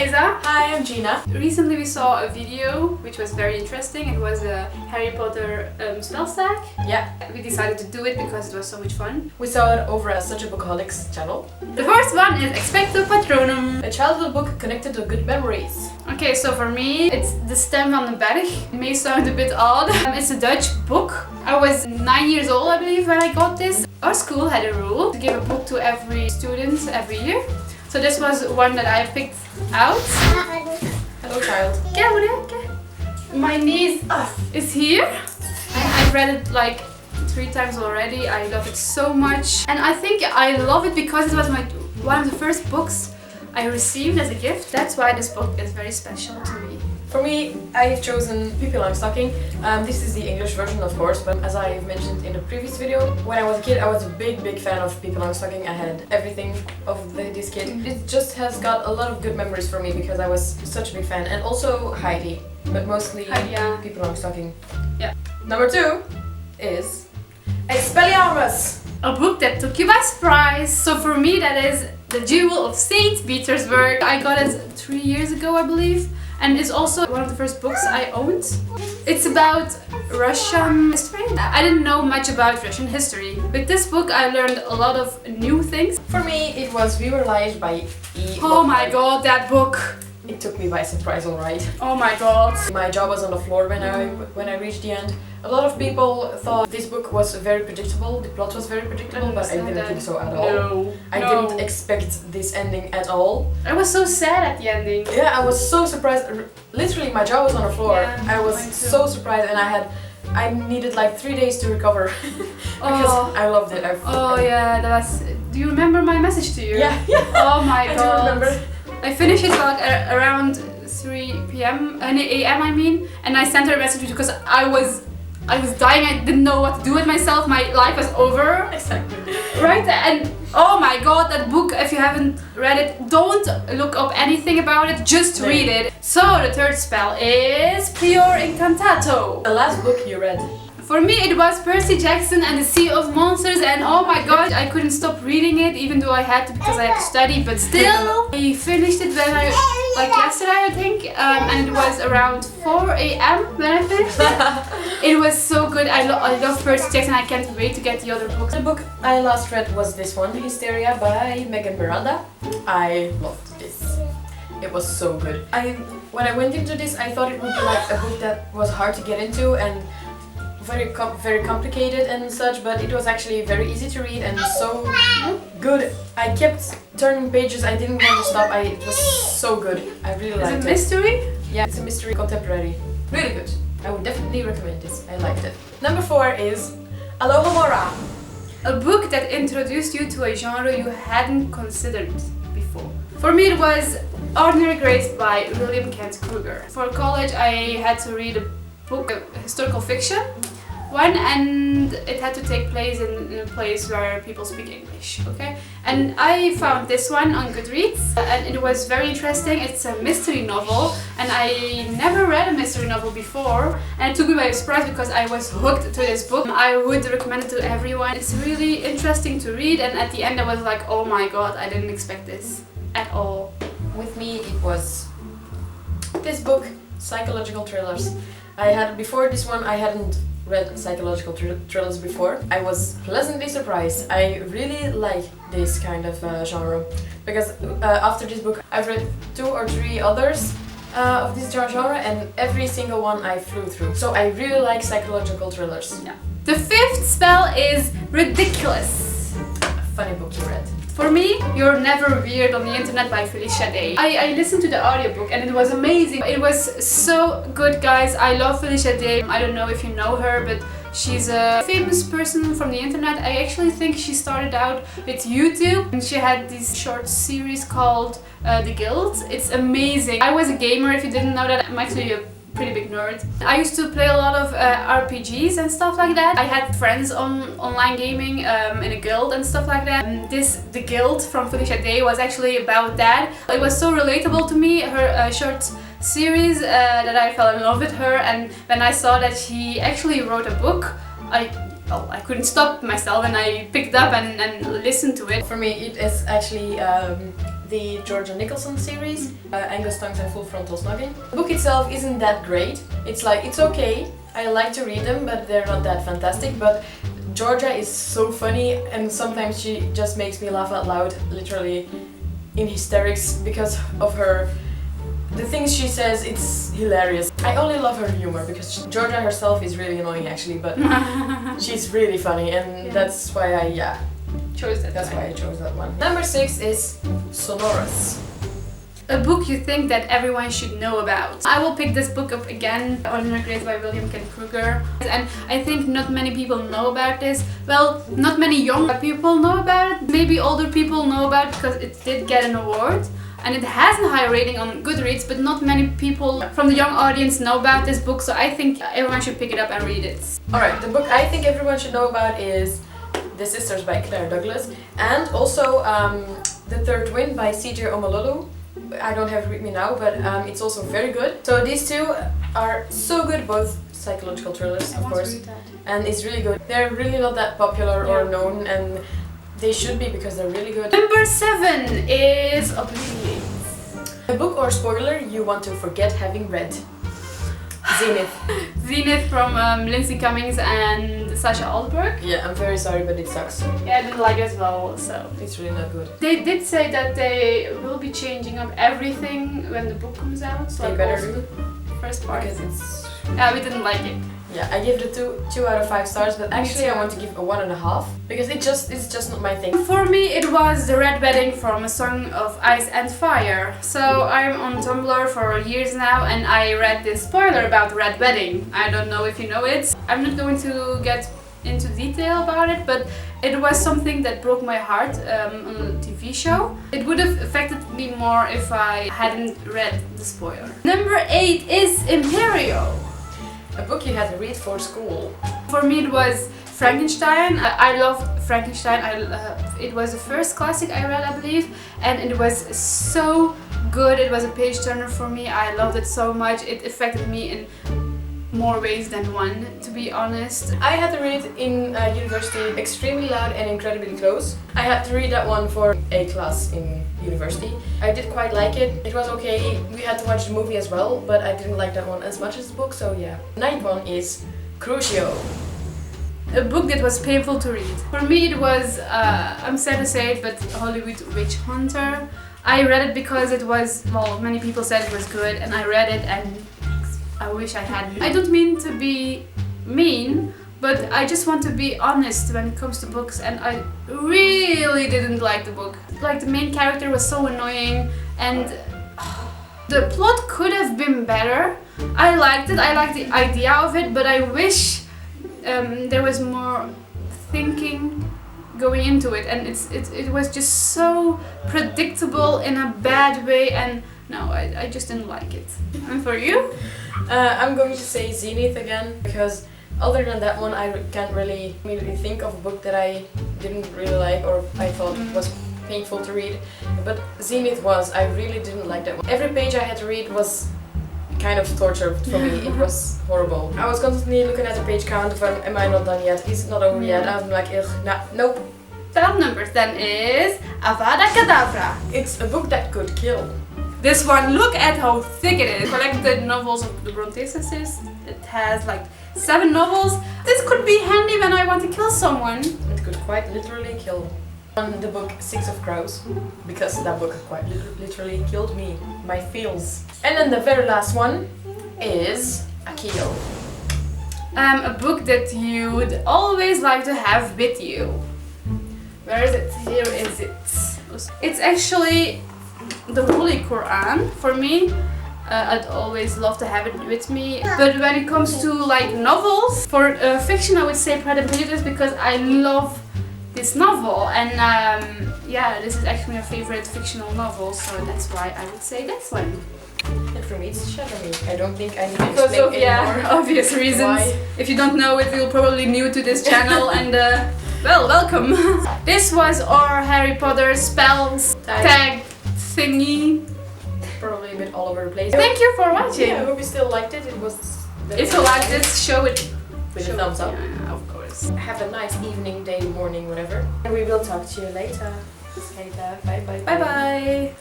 Isa. Hi, I'm Gina. Recently we saw a video which was very interesting. It was a Harry Potter spell stack. Yeah. We decided to do it because it was so much fun. We saw it over at Such a Bookaholics channel. The first one is Expecto Patronum. A childhood book connected to good memories. Okay, so for me, it's the Stem van den Berg. It may sound a bit odd. It's a Dutch book. I was 9 years old, I believe, when I got this. Our school had a rule to give a book to every student every year. So this was one that I picked out. Hello, child. My niece is here. I've read it like 3 times already. I love it so much. And I think I love it because it was one of the first books I received as a gift. That's why this book is very special to me. For me, I've chosen Pippi Longstocking. This is the English version, of course, but as I mentioned in the previous video, when I was a kid, I was a big fan of Pippi Longstocking. I had everything of this kid. It just has got a lot of good memories for me because I was such a big fan. And also Heidi, but mostly Pippi Longstocking. Yeah. Number 2 is Expelliarmus. A book that took you by surprise. So for me, that is The Jewel of St. Petersburg. I got it 3 years ago, I believe. And it's also one of the first books I owned. It's about Russian history. I didn't know much about Russian history. With this book I learned a lot of new things. For me it was We Were Light by E. Oh my god, that book! It took me by surprise, alright. Oh my god. My jaw was on the floor when I reached the end. A lot of people thought this book was very predictable, the plot was very predictable, but I didn't think so at all. No. I didn't expect this ending at all. I was so sad at the ending. Yeah, I was so surprised. Literally, my jaw was on the floor. Yeah, I was so surprised, and I needed like 3 days to recover because I loved it. Do you remember my message to you? Yeah. Oh my god. I do remember. I finished it like around 3 p.m. a.m. I mean, and I sent her a message because I was dying. I didn't know what to do with myself. My life was over. Exactly. Right? And oh my god, that book, if you haven't read it, don't look up anything about it, just read it. So the third spell is Pure Incantato. The last book you read. For me it was Percy Jackson and the Sea of Monsters, and oh my god, I couldn't stop reading it even though I had to because I had to study, but still I finished it like yesterday I think, and it was around 4 a.m. when I finished it. It was so good. I love Percy Jackson. I can't wait to get the other books. The book I last read was this one, Hysteria by Megan Miranda. I loved this. It was so good. When I went into this, I thought it would be like a book that was hard to get into and very complicated and such, but it was actually very easy to read and so good. I kept turning pages. I didn't want to stop. It was so good. I really liked it. Is it mystery? Yeah, it's a mystery contemporary. Really good. I would definitely recommend this. I liked it. Number 4 is Alohamora. A book that introduced you to a genre you hadn't considered before. For me it was Ordinary Grace by William Kent Kruger. For college I had to read a book, a historical fiction one, and it had to take place in a place where people speak English, okay? And I found this one on Goodreads and it was very interesting. It's a mystery novel and I never read a mystery novel before, and it took me by surprise because I was hooked to this book. I would recommend it to everyone. It's really interesting to read, and at the end I was like, oh my god, I didn't expect this at all. With me it was this book, Psychological Thrillers. Before this one I hadn't read psychological thrillers before. I was pleasantly surprised. I really like this kind of genre because after this book I've read 2 or 3 others of this genre, and every single one I flew through. So I really like psychological thrillers. Yeah. The 5th spell is Riddikulus. A funny book you read. For me, You're Never Weird on the Internet by Felicia Day. I listened to the audiobook and it was amazing. It was so good, guys. I love Felicia Day. I don't know if you know her, but she's a famous person from the internet. I actually think she started out with YouTube and she had this short series called The Guild. It's amazing. I was a gamer, if you didn't know that. I'm actually a pretty big nerd. I used to play a lot of RPGs and stuff like that. I had friends on online gaming in a guild and stuff like that. The Guild from Felicia Day was actually about that. It was so relatable to me, her short series, that I fell in love with her, and when I saw that she actually wrote a book, I couldn't stop myself and I picked up and listened to it. For me it is actually the Georgia Nicholson series, Angus Tongues and Full Frontal Snogging. The book itself isn't that great. It's like, it's okay. I like to read them, but they're not that fantastic. But Georgia is so funny, and sometimes she just makes me laugh out loud, literally in hysterics because of the things she says. It's hilarious. I only love her humor because Georgia herself is really annoying actually, but she's really funny, and that's why I chose that one. Number 6 is Sonorous. A book you think that everyone should know about. I will pick this book up again, Ordinary Grace by William Kent Kruger. And I think not many people know about this. Well, not many young people know about it. Maybe older people know about it because it did get an award. And it has a high rating on Goodreads, but not many people from the young audience know about this book. So I think everyone should pick it up and read it. Alright, the book I think everyone should know about is The Sisters by Claire Douglas. And also The Third Wind by C.J. Omalolu. I don't have it with me now, but it's also very good. So these two are so good, both psychological thrillers, of course, and it's really good. They're really not that popular or known, and they should be because they're really good. Number 7 is Obliviate. A book or spoiler you want to forget having read. Zenith. Zenith from Lindsay Cummings and Sasha Aldberg. Yeah, I'm very sorry, but it sucks. Yeah, I didn't like it as well, so it's really not good. They did say that they will be changing up everything when the book comes out. So they better do. First part. Because it's... Yeah, we didn't like it. Yeah, I gave it a 2 out of 5 stars, but actually I want to give a 1.5 because it's just not my thing. For me, it was The Red Wedding from A Song of Ice and Fire. So I'm on Tumblr for years now, and I read this spoiler about The Red Wedding. I don't know if you know it. I'm not going to get into detail about it, but it was something that broke my heart on a TV show. It would have affected me more if I hadn't read the spoiler. Number 8 is Imperio. A book you had to read for school. For me it was Frankenstein. I loved Frankenstein. It was the first classic I read, I believe, and it was so good. It was a page turner for me. I loved it so much. It affected me in more ways than one, to be honest. I had to read in university Extremely Loud and Incredibly Close. I had to read that one for a class in university. I did quite like it. It was okay. We had to watch the movie as well, but I didn't like that one as much as the book, so yeah. Ninth one is Crucio. A book that was painful to read. For me it was, I'm sad to say it, but Hollywood Witch Hunter. I read it because it was, well, many people said it was good, and I read it and I wish I hadn't. I don't mean to be mean, but I just want to be honest when it comes to books, and I really didn't like the book. Like, the main character was so annoying, and the plot could have been better. I liked it, I liked the idea of it, but I wish there was more thinking going into it, and it was just so predictable in a bad way, and no, I just didn't like it. And for you? I'm going to say Zenith again, because other than that one I can't really immediately think of a book that I didn't really like or I thought was painful to read. But Zenith I really didn't like that one. Every page I had to read was kind of torture for me. It was horrible. I was constantly looking at the page count of am I not done yet? Is it not over yet? I'm like, nope. 12 numbers then is Avada Kedavra. It's a book that could kill. This one, look at how thick it is. Collected novels of the Bronte sisters. It has like 7 novels. This could be handy when I want to kill someone. It could quite literally kill. On the book Six of Crows, because that book quite literally killed me, my feels. And then the very last one is Akio. A book that you would always like to have with you. Where is it? Here is it. It's actually the Holy Quran for me. I'd always love to have it with me. But when it comes to like novels, for fiction I would say Pride and Prejudice, because I love this novel, and yeah, this is actually my favorite fictional novel, so that's why I would say this one. And for me it's Shadow Me. I don't think I need to because explain of anymore. Obvious reasons. Why? If you don't know it, you're probably new to this channel and well, welcome. This was our Harry Potter spells tag thingy. Probably a bit all over the place. Thank you for watching. Yeah, I hope you still liked it. It was. If you liked it, show it with a thumbs up. Yeah, of course. Have a nice evening, day, morning, whatever. And we will talk to you later. Later. Bye bye. Bye bye.